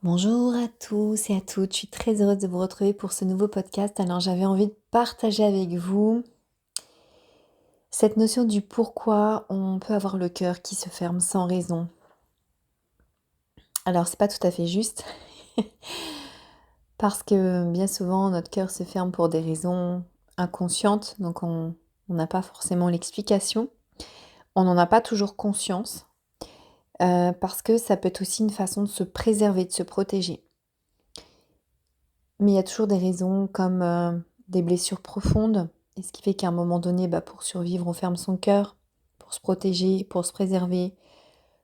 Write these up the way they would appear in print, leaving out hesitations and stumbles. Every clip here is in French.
Bonjour à tous et à toutes, je suis très heureuse de vous retrouver pour ce nouveau podcast. Alors j'avais envie de partager avec vous cette notion du pourquoi on peut avoir le cœur qui se ferme sans raison. Alors c'est pas tout à fait juste, parce que bien souvent notre cœur se ferme pour des raisons inconscientes, donc on n'a pas forcément l'explication, on n'en a pas toujours conscience, parce que ça peut être aussi une façon de se préserver, de se protéger. Mais il y a toujours des raisons comme, des blessures profondes et ce qui fait qu'à un moment donné, pour survivre, on ferme son cœur, pour se protéger, pour se préserver,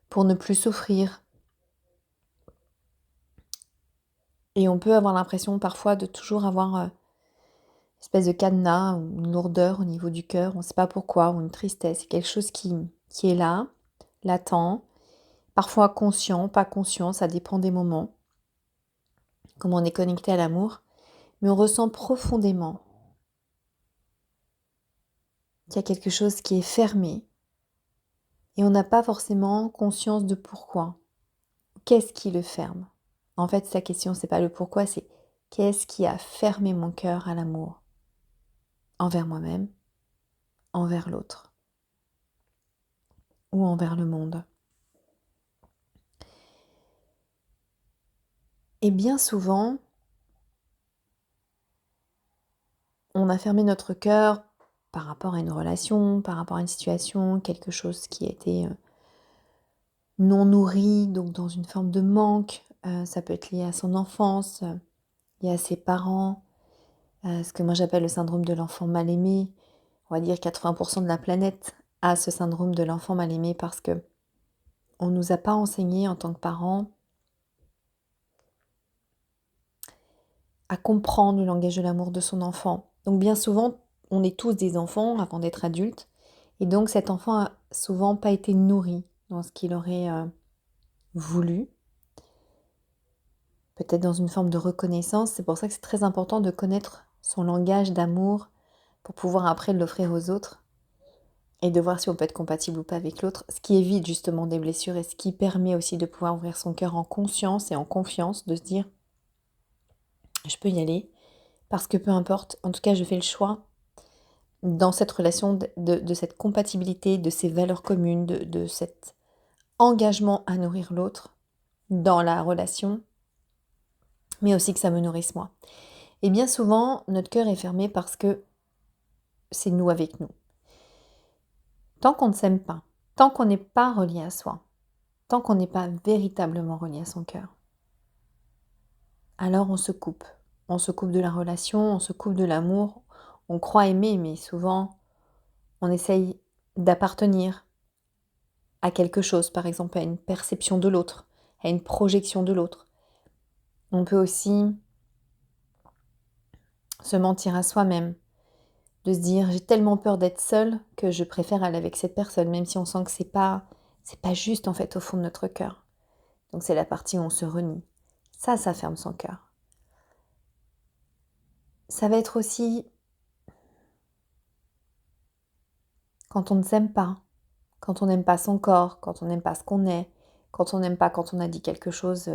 pour ne plus souffrir et on peut avoir l'impression parfois de toujours avoir, une espèce de cadenas ou une lourdeur au niveau du cœur, on ne sait pas pourquoi, ou une tristesse, c'est quelque chose qui est là, latent, parfois conscient, pas conscient, ça dépend des moments, comment on est connecté à l'amour, mais on ressent profondément qu'il y a quelque chose qui est fermé. Et on n'a pas forcément conscience de pourquoi. Qu'est-ce qui le ferme? En fait, sa question, c'est pas le pourquoi, c'est qu'est-ce qui a fermé mon cœur à l'amour? Envers moi-même, envers l'autre ou envers le monde. Et bien souvent, on a fermé notre cœur par rapport à une relation, par rapport à une situation, quelque chose qui a été non nourri, donc dans une forme de manque. Ça peut être lié à son enfance, lié à ses parents, ce que moi j'appelle le syndrome de l'enfant mal aimé. On va dire 80% de la planète a ce syndrome de l'enfant mal aimé parce que on nous a pas enseigné en tant que parents à comprendre le langage de l'amour de son enfant. Donc bien souvent, on est tous des enfants avant d'être adultes et donc cet enfant a souvent pas été nourri dans ce qu'il aurait, voulu, peut-être dans une forme de reconnaissance. C'est pour ça que c'est très important de connaître son langage d'amour pour pouvoir après l'offrir aux autres. Et de voir si on peut être compatible ou pas avec l'autre, ce qui évite justement des blessures et ce qui permet aussi de pouvoir ouvrir son cœur en conscience et en confiance, de se dire je peux y aller, parce que peu importe, en tout cas je fais le choix dans cette relation de cette compatibilité, de ces valeurs communes, de cet engagement à nourrir l'autre dans la relation, mais aussi que ça me nourrisse moi. Et bien souvent, notre cœur est fermé parce que c'est nous avec nous. Tant qu'on ne s'aime pas, tant qu'on n'est pas relié à soi, tant qu'on n'est pas véritablement relié à son cœur, alors on se coupe. On se coupe de la relation, on se coupe de l'amour. On croit aimer, mais souvent, on essaye d'appartenir à quelque chose, par exemple à une perception de l'autre, à une projection de l'autre. On peut aussi se mentir à soi-même, de se dire j'ai tellement peur d'être seule que je préfère aller avec cette personne, même si on sent que c'est pas juste en fait au fond de notre cœur. Donc c'est la partie où on se renie. Ça ferme son cœur. Ça va être aussi quand on ne s'aime pas, quand on n'aime pas son corps, quand on n'aime pas ce qu'on est, quand on n'aime pas quand on a dit quelque chose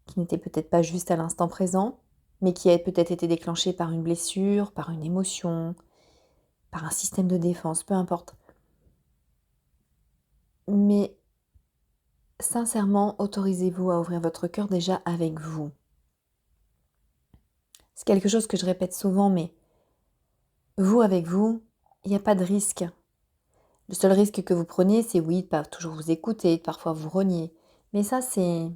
qui n'était peut-être pas juste à l'instant présent, mais qui a peut-être été déclenché par une blessure, par une émotion, par un système de défense, peu importe. Mais sincèrement, autorisez-vous à ouvrir votre cœur déjà avec vous. C'est quelque chose que je répète souvent, mais vous avec vous, il n'y a pas de risque. Le seul risque que vous prenez, c'est oui, de pas toujours vous écouter, de parfois vous renier. Mais ça, c'est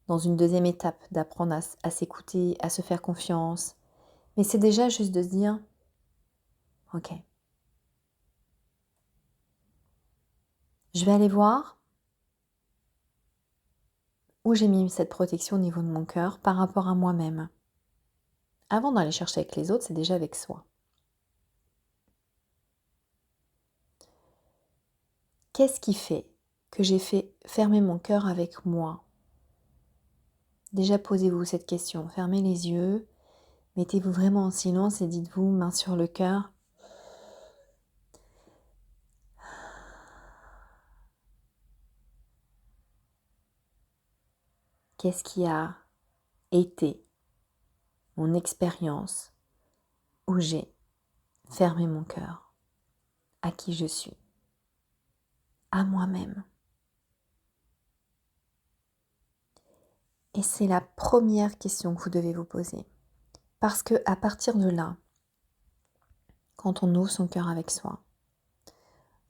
dans une deuxième étape, d'apprendre à s'écouter, à se faire confiance. Mais c'est déjà juste de se dire, ok, je vais aller voir où j'ai mis cette protection au niveau de mon cœur par rapport à moi-même. Avant d'aller chercher avec les autres, c'est déjà avec soi. Qu'est-ce qui fait que j'ai fait fermer mon cœur avec moi? Déjà posez-vous cette question, fermez les yeux, mettez-vous vraiment en silence et dites-vous, main sur le cœur, qu'est-ce qui a été mon expérience où j'ai fermé mon cœur à qui je suis, à moi-même. Et c'est la première question que vous devez vous poser. Parce que à partir de là, quand on ouvre son cœur avec soi,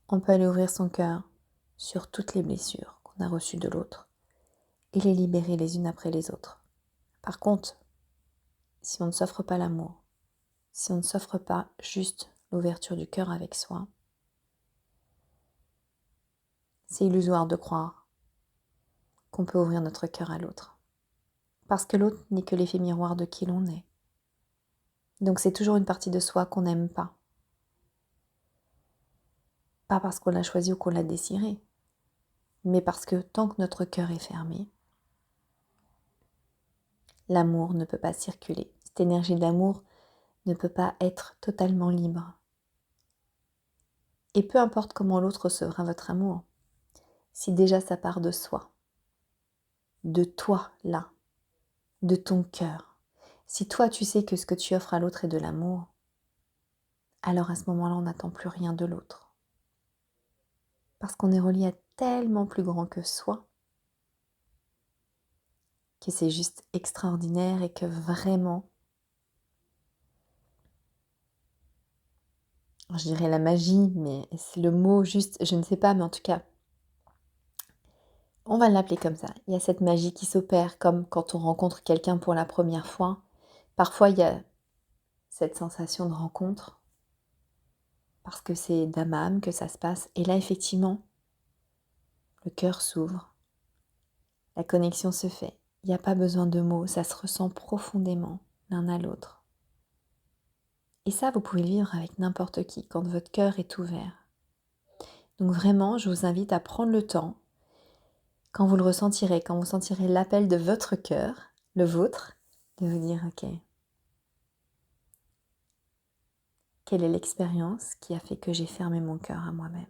on peut aller ouvrir son cœur sur toutes les blessures qu'on a reçues de l'autre et les libérer les unes après les autres. Par contre, si on ne s'offre pas l'amour, si on ne s'offre pas juste l'ouverture du cœur avec soi, c'est illusoire de croire qu'on peut ouvrir notre cœur à l'autre. Parce que l'autre n'est que l'effet miroir de qui l'on est. Donc c'est toujours une partie de soi qu'on n'aime pas. Pas parce qu'on l'a choisi ou qu'on l'a désiré, mais parce que tant que notre cœur est fermé, l'amour ne peut pas circuler. Cette énergie d'amour ne peut pas être totalement libre. Et peu importe comment l'autre recevra votre amour, si déjà ça part de soi, de toi là, de ton cœur, si toi tu sais que ce que tu offres à l'autre est de l'amour, alors à ce moment-là on n'attend plus rien de l'autre. Parce qu'on est relié à tellement plus grand que soi, que c'est juste extraordinaire et que vraiment, je dirais la magie, mais c'est le mot juste, je ne sais pas, mais en tout cas, on va l'appeler comme ça. Il y a cette magie qui s'opère comme quand on rencontre quelqu'un pour la première fois. Parfois, il y a cette sensation de rencontre parce que c'est d'âme à âme que ça se passe. Et là, effectivement, le cœur s'ouvre, la connexion se fait. Il n'y a pas besoin de mots, ça se ressent profondément l'un à l'autre. Et ça, vous pouvez le vivre avec n'importe qui quand votre cœur est ouvert. Donc vraiment, je vous invite à prendre le temps, quand vous le ressentirez, quand vous sentirez l'appel de votre cœur, le vôtre, de vous dire, ok, quelle est l'expérience qui a fait que j'ai fermé mon cœur à moi-même?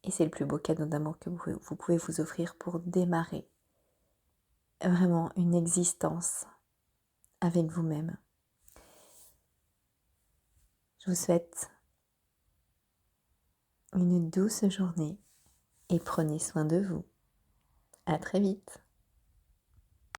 Et c'est le plus beau cadeau d'amour que vous pouvez vous offrir pour démarrer vraiment une existence avec vous-même. Je vous souhaite une douce journée et prenez soin de vous. À très vite.